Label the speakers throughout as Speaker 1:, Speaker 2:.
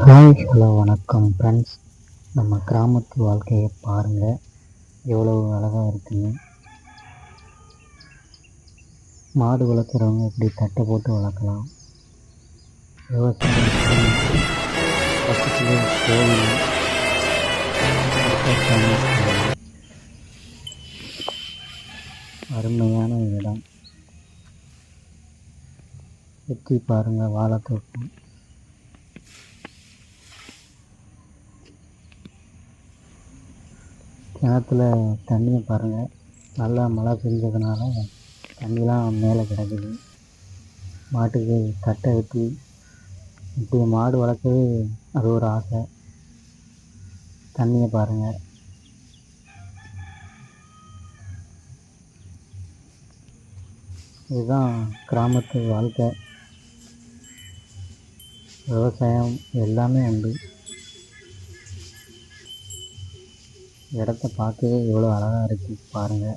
Speaker 1: Hi hello வணக்கம் friends. நம்ம கிராமத்து வாழ்க்கையை பாருங்கள், எவ்வளவு அழகாக இருக்குன்னு. மாடு வளர்க்குறவங்க இப்படி தட்டை போட்டு வளர்க்கலாம். விவசாயம் பக்கத்துலேயே கோவில், அருமையான இடம். சுற்றி பாருங்கள், வாழைத்தோப்பு. கிணத்துல தண்ணியை பாருங்கள், நல்லா மழை பெஞ்சதுனால தண்ணிலாம் மேலே கிடக்குது. மாட்டுக்கு தட்டை வெட்டி இப்படி மாடு வளர்க்கவே அது ஒரு ஆசை. தண்ணியை பாருங்கள். இதுதான் கிராமத்து வாழ்க்கை. விவசாயம் எல்லாமே உண்டு. இடத்த பார்க்கவே எவ்வளோ அழகாக இருக்குது பாருங்கள்.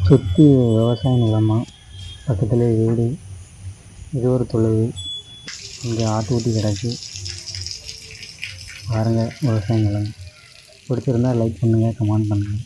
Speaker 1: சுற்றி விவசாய நிலமாக, பக்கத்தில் வீடு, இது ஒரு தொழுவு. இங்கே ஆட்டுக்குட்டி கிடக்கு பாருங்கள். விவசாய நிலம் பிடிச்சிருந்தால் லைக் பண்ணுங்கள், கமெண்ட் பண்ணுங்கள்.